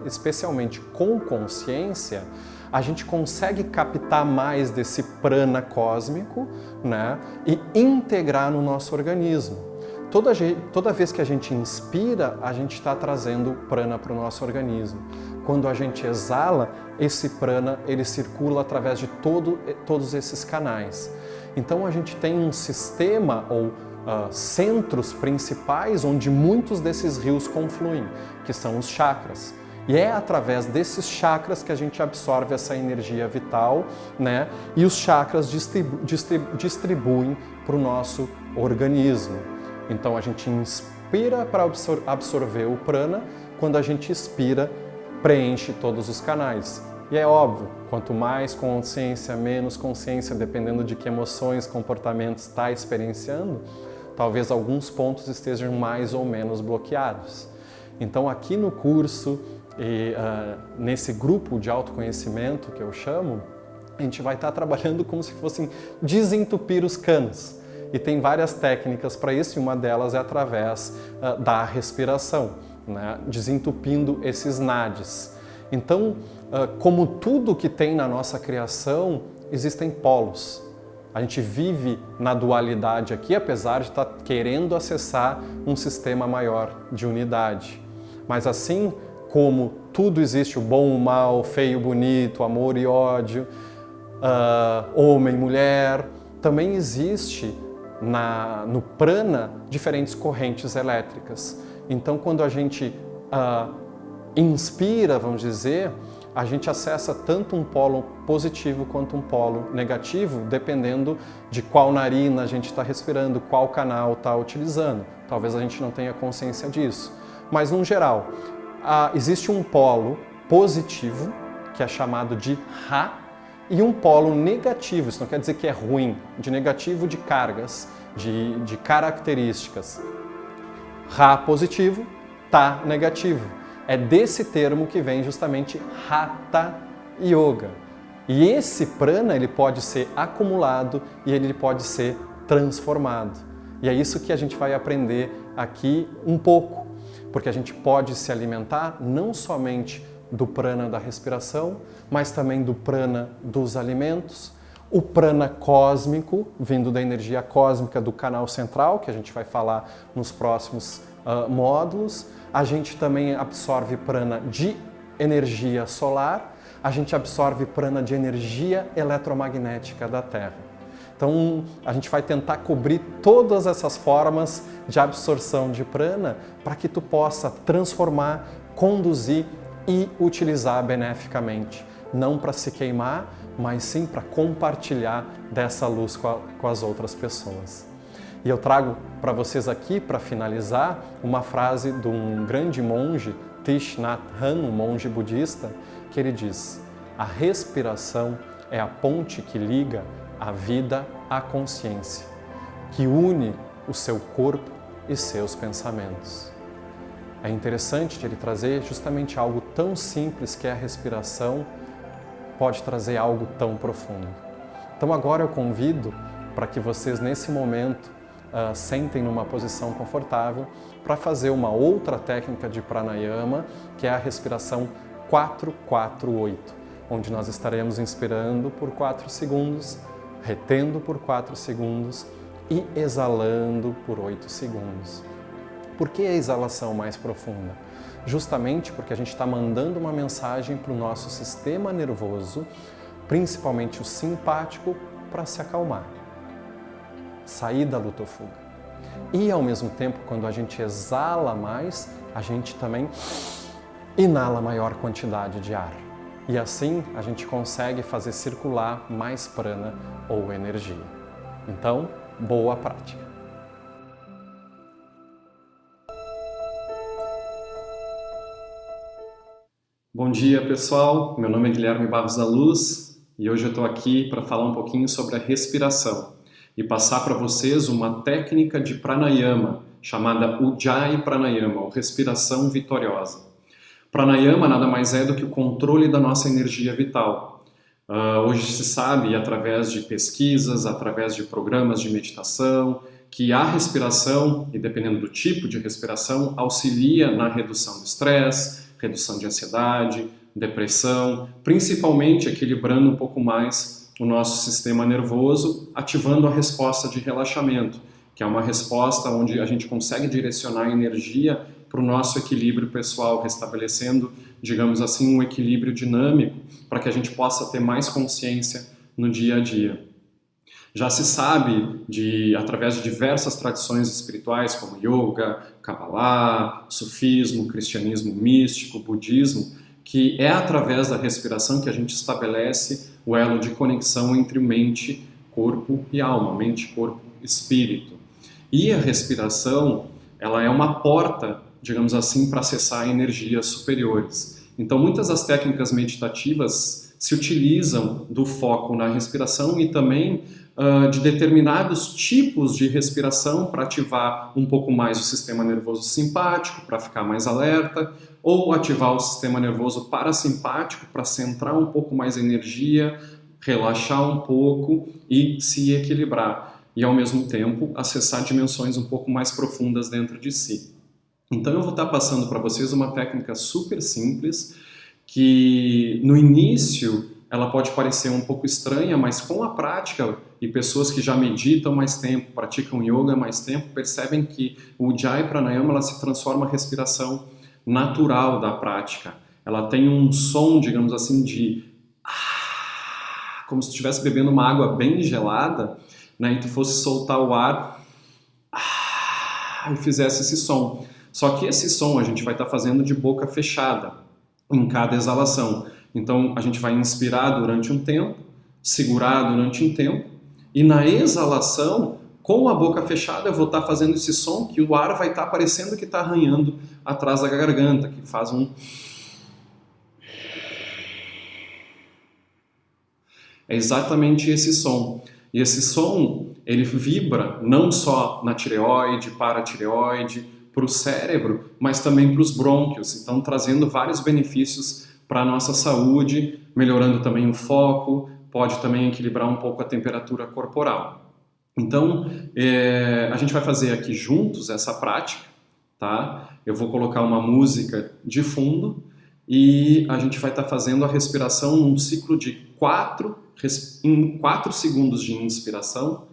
Speaker 1: especialmente com consciência, a gente consegue captar mais desse prana cósmico, né, e integrar no nosso organismo. Toda vez que a gente inspira, a gente está trazendo prana para o nosso organismo. Quando a gente exala, esse prana ele circula através de todos esses canais. Então a gente tem um sistema ou centros principais onde muitos desses rios confluem, que são os chakras. E é através desses chakras que a gente absorve essa energia vital, né? E os chakras distribuem para o nosso organismo. Então a gente inspira para absorver o prana, quando a gente expira, preenche todos os canais. E é óbvio, quanto mais consciência, menos consciência, dependendo de que emoções, comportamentos está experienciando, talvez alguns pontos estejam mais ou menos bloqueados. Então aqui no curso, e nesse grupo de autoconhecimento que eu chamo, a gente vai estar trabalhando como se fossem desentupir os canos. E tem várias técnicas para isso, e uma delas é através da respiração, né? Desentupindo esses nadis. Então, como tudo que tem na nossa criação, existem polos. A gente vive na dualidade aqui, apesar de estar querendo acessar um sistema maior de unidade. Mas assim como tudo existe, o bom, o mal, o feio, o bonito, amor e ódio, homem, mulher, também existe no prana diferentes correntes elétricas. Então, quando a gente inspira, vamos dizer, a gente acessa tanto um polo positivo quanto um polo negativo, dependendo de qual narina a gente está respirando, qual canal está utilizando. Talvez a gente não tenha consciência disso. Mas, no geral, existe um polo positivo, que é chamado de Ra, e um polo negativo, isso não quer dizer que é ruim, de negativo de cargas, de características. Ra positivo, Ta negativo. É desse termo que vem justamente Hatha Yoga. E esse prana ele pode ser acumulado e ele pode ser transformado. E é isso que a gente vai aprender aqui um pouco, porque a gente pode se alimentar não somente do prana da respiração, mas também do prana dos alimentos, o prana cósmico, vindo da energia cósmica do canal central, que a gente vai falar nos próximos módulos. A gente também absorve prana de energia solar, a gente absorve prana de energia eletromagnética da Terra. Então, a gente vai tentar cobrir todas essas formas de absorção de prana para que tu possa transformar, conduzir e utilizar beneficamente. Não para se queimar, mas sim para compartilhar dessa luz com as outras pessoas. E eu trago para vocês aqui, para finalizar, uma frase de um grande monge, Thich Nhat Hanh, um monge budista, que ele diz: a respiração é a ponte que liga a vida à consciência, que une o seu corpo e seus pensamentos. É interessante ele trazer justamente algo tão simples que é a respiração, pode trazer algo tão profundo. Então agora eu convido para que vocês nesse momento sentem numa posição confortável para fazer uma outra técnica de pranayama, que é a respiração 4-4-8, onde nós estaremos inspirando por 4 segundos, retendo por 4 segundos e exalando por 8 segundos. Por que a exalação mais profunda? Justamente porque a gente está mandando uma mensagem para o nosso sistema nervoso, principalmente o simpático, para se acalmar, sair da luta ou fuga. E ao mesmo tempo, quando a gente exala mais, a gente também inala maior quantidade de ar. E assim a gente consegue fazer circular mais prana ou energia. Então, boa prática!
Speaker 2: Bom dia, pessoal. Meu nome é Guilherme Barros da Luz e hoje eu estou aqui para falar um pouquinho sobre a respiração e passar para vocês uma técnica de pranayama chamada Ujjayi Pranayama, ou respiração vitoriosa. Pranayama nada mais é do que o controle da nossa energia vital. Hoje se sabe, através de pesquisas, através de programas de meditação, que a respiração, e dependendo do tipo de respiração, auxilia na redução do estresse, redução de ansiedade, depressão, principalmente equilibrando um pouco mais o nosso sistema nervoso, ativando a resposta de relaxamento, que é uma resposta onde a gente consegue direcionar a energia para o nosso equilíbrio pessoal, restabelecendo, digamos assim, um equilíbrio dinâmico, para que a gente possa ter mais consciência no dia a dia. Já se sabe, através de diversas tradições espirituais, como yoga, Kabbalah, sufismo, cristianismo místico, budismo, que é através da respiração que a gente estabelece o elo de conexão entre mente, corpo e alma, mente, corpo, espírito. E a respiração, ela é uma porta, digamos assim, para acessar energias superiores. Então, muitas das técnicas meditativas se utilizam do foco na respiração e também de determinados tipos de respiração para ativar um pouco mais o sistema nervoso simpático, para ficar mais alerta, ou ativar o sistema nervoso parasimpático para centrar um pouco mais a energia, relaxar um pouco e se equilibrar. e, ao mesmo tempo, acessar dimensões um pouco mais profundas dentro de si. Então eu vou estar passando para vocês uma técnica super simples, que no início ela pode parecer um pouco estranha, mas com a prática, e pessoas que já meditam mais tempo, praticam yoga há mais tempo, percebem que o Ujjayi Pranayama ela se transforma a respiração natural da prática. Ela tem um som, digamos assim, de como se tu estivesse bebendo uma água bem gelada, né, e tu fosse soltar o ar e fizesse esse som. Só que esse som a gente vai estar fazendo de boca fechada em cada exalação. Então a gente vai inspirar durante um tempo, segurar durante um tempo, e na exalação, com a boca fechada, eu vou estar fazendo esse som que o ar vai estar parecendo que está arranhando atrás da garganta, que faz um... É exatamente esse som. E esse som, ele vibra não só na tireoide, paratireoide, para o cérebro, mas também para os brônquios. Então, trazendo vários benefícios para a nossa saúde, melhorando também o foco, pode também equilibrar um pouco a temperatura corporal. Então, a gente vai fazer aqui juntos essa prática, tá? Eu vou colocar uma música de fundo e a gente vai estar fazendo a respiração num ciclo de 4 segundos de inspiração,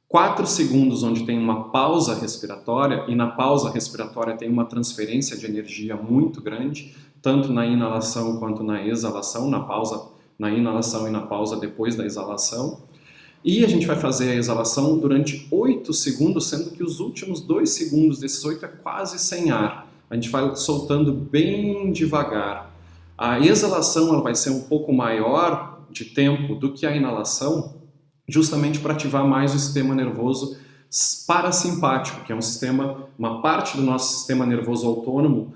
Speaker 2: 4 segundos onde tem uma pausa respiratória, e na pausa respiratória tem uma transferência de energia muito grande, tanto na inalação quanto na exalação, na inalação e na pausa depois da exalação. E a gente vai fazer a exalação durante 8 segundos, sendo que os últimos 2 segundos desses 8 é quase sem ar. A gente vai soltando bem devagar. A exalação ela vai ser um pouco maior de tempo do que a inalação, justamente para ativar mais o sistema nervoso parasimpático, que é uma parte do nosso sistema nervoso autônomo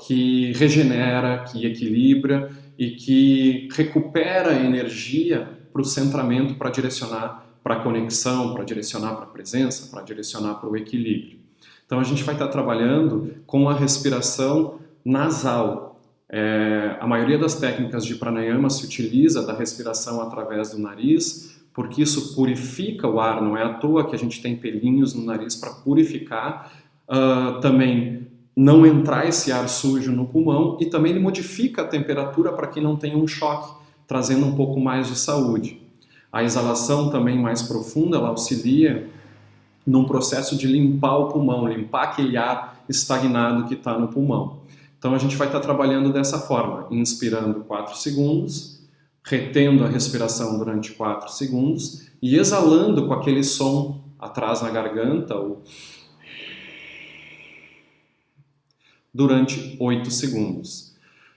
Speaker 2: que regenera, que equilibra e que recupera a energia para o centramento, para direcionar para a conexão, para direcionar para a presença, para direcionar para o equilíbrio. Então a gente vai estar trabalhando com a respiração nasal. A maioria das técnicas de pranayama se utiliza da respiração através do nariz, porque isso purifica o ar, não é à toa que a gente tem pelinhos no nariz para purificar, também não entrar esse ar sujo no pulmão, e também ele modifica a temperatura para que não tenha um choque, trazendo um pouco mais de saúde. A exalação também mais profunda, ela auxilia num processo de limpar o pulmão, limpar aquele ar estagnado que está no pulmão. Então a gente vai estar trabalhando dessa forma, inspirando 4 segundos, retendo a respiração durante 4 segundos e exalando com aquele som atrás na garganta durante 8 segundos.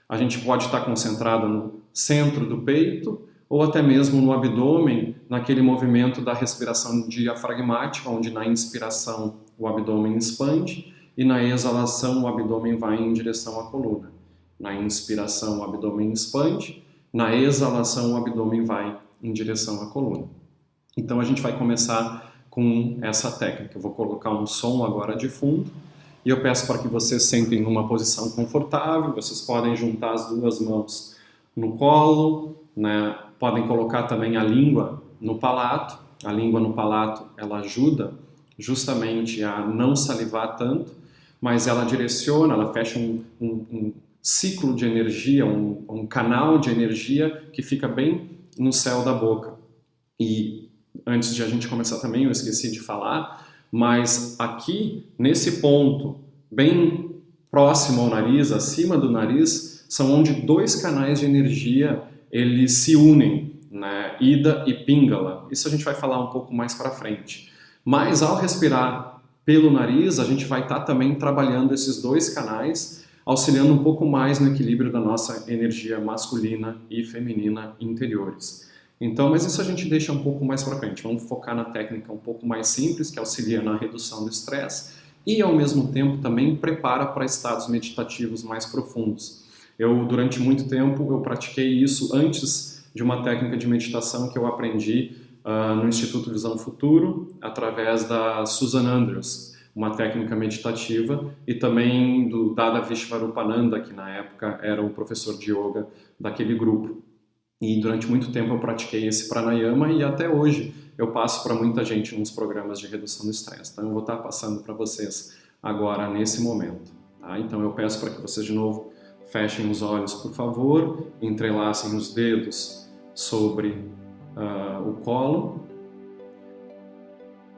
Speaker 2: A gente pode estar concentrado no centro do peito ou até mesmo no abdômen, naquele movimento da respiração diafragmática, onde na inspiração o abdômen expande e na exalação o abdômen vai em direção à coluna. Na inspiração o abdômen expande, na exalação o abdômen vai em direção à coluna. Então a gente vai começar com essa técnica. Eu vou colocar um som agora de fundo e eu peço para que vocês sentem numa posição confortável. Vocês podem juntar as 2 mãos no colo, né? Podem colocar também a língua no palato. A língua no palato ela ajuda justamente a não salivar tanto, mas ela direciona, ela fecha um ciclo de energia, um canal de energia que fica bem no céu da boca. E antes de a gente começar também, eu esqueci de falar, mas aqui, nesse ponto, bem próximo ao nariz, acima do nariz, são onde 2 canais de energia eles se unem, né? Ida e Pingala. Isso a gente vai falar um pouco mais para frente. Mas ao respirar pelo nariz, a gente vai estar também trabalhando esses 2 canais, auxiliando um pouco mais no equilíbrio da nossa energia masculina e feminina interiores. Então, mas isso a gente deixa um pouco mais para frente. Vamos focar na técnica um pouco mais simples, que auxilia na redução do estresse e, ao mesmo tempo, também prepara para estados meditativos mais profundos. Durante muito tempo, eu pratiquei isso antes de uma técnica de meditação que eu aprendi no Instituto Visão Futuro, através da Susan Andrews, uma técnica meditativa, e também do Dada Vishvarupananda, que na época era o professor de yoga daquele grupo. E durante muito tempo eu pratiquei esse pranayama e até hoje eu passo para muita gente nos programas de redução do estresse. Então eu vou estar passando para vocês agora nesse momento. Tá? Então eu peço para que vocês de novo fechem os olhos, por favor, entrelacem os dedos sobre o colo,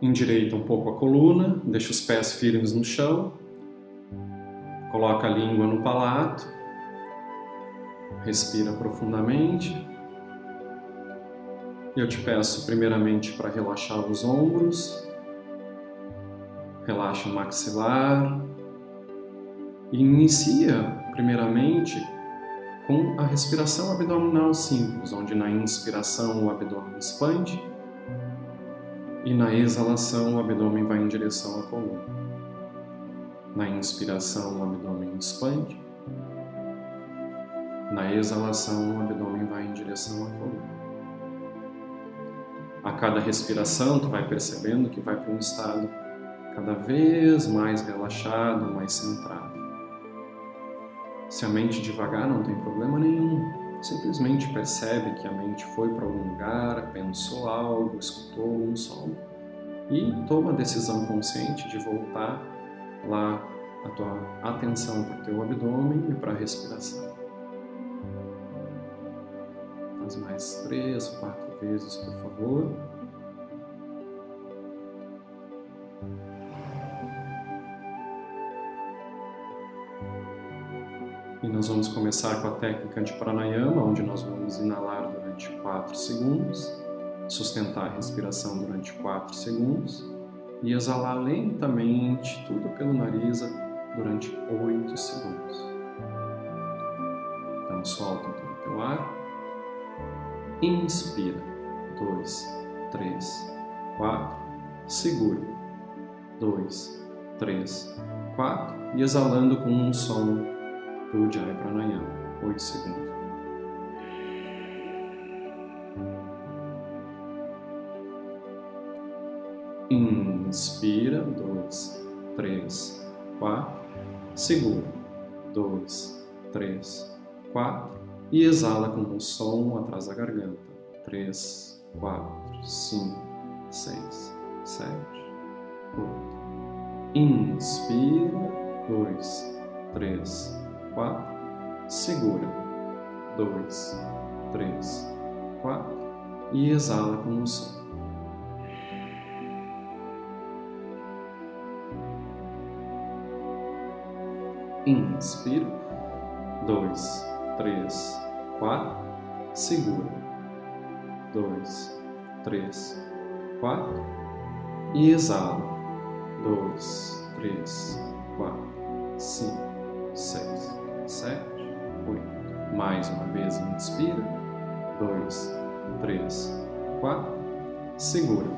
Speaker 2: endireita um pouco a coluna, deixa os pés firmes no chão, coloca a língua no palato, respira profundamente. Eu te peço primeiramente para relaxar os ombros, relaxa o maxilar e inicia primeiramente com a respiração abdominal simples, onde na inspiração o abdômen expande e na exalação o abdômen vai em direção à coluna. Na inspiração o abdômen expande, na exalação o abdômen vai em direção à coluna. A cada respiração, tu vai percebendo que vai para um estado cada vez mais relaxado, mais centrado. Se a mente devagar, não tem problema nenhum. Simplesmente percebe que a mente foi para algum lugar, pensou algo, escutou um som e toma a decisão consciente de voltar lá a tua atenção para o teu abdômen e para a respiração. Faz mais 3, 4 vezes, por favor. E nós vamos começar com a técnica de pranayama, onde nós vamos inalar durante 4 segundos, sustentar a respiração durante 4 segundos e exalar lentamente tudo pelo nariz durante 8 segundos. Então solta todo o teu ar. Inspira, 2, 3, 4, segura, 2, 3, 4 e exalando com um som do Ujjayi Pranayama, 8 segundos. Inspira, 2, 3, 4, segura, 2, 3, 4 e exala com um som atrás da garganta. 3, 4, 5, 6, 7, 8. Inspira. 2, 3, 4. Segura. 2, 3, 4. E exala com um som. Inspira. 2, 3, 4, segura, 2, 3, 4 e exala, 2, 3, 4, 5, 6, 7, 8. Mais uma vez, inspira, 2, 3, 4, segura,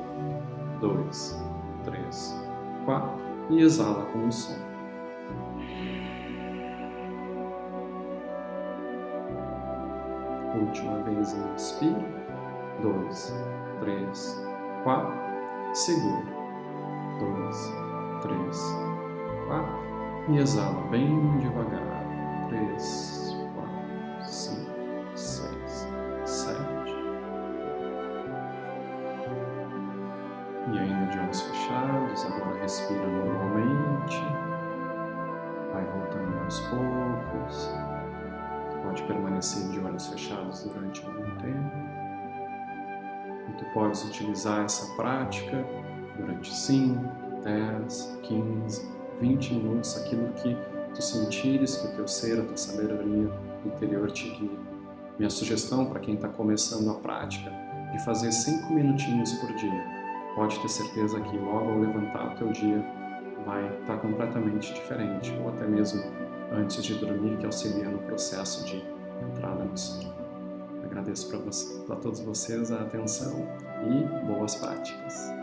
Speaker 2: 2, 3, 4 e exala com um som. Última vez, inspira, 2, 3, 4, segura, 2, 3, 4 e exala bem devagar, 3, 4, 5, 6, 7, 8. E ainda de olhos fechados, agora respira normalmente, vai voltando aos poucos. Pode permanecer de olhos fechados durante algum tempo. E tu podes utilizar essa prática durante 5, 10, 15, 20 minutos, aquilo que tu sentires, que o teu ser, a tua sabedoria interior te guia. Minha sugestão para quem está começando a prática é de fazer 5 minutinhos por dia. Pode ter certeza que logo ao levantar o teu dia vai estar completamente diferente, ou até mesmo antes de dormir, que auxilia no processo de entrada no sono. Agradeço para todos vocês a atenção e boas práticas.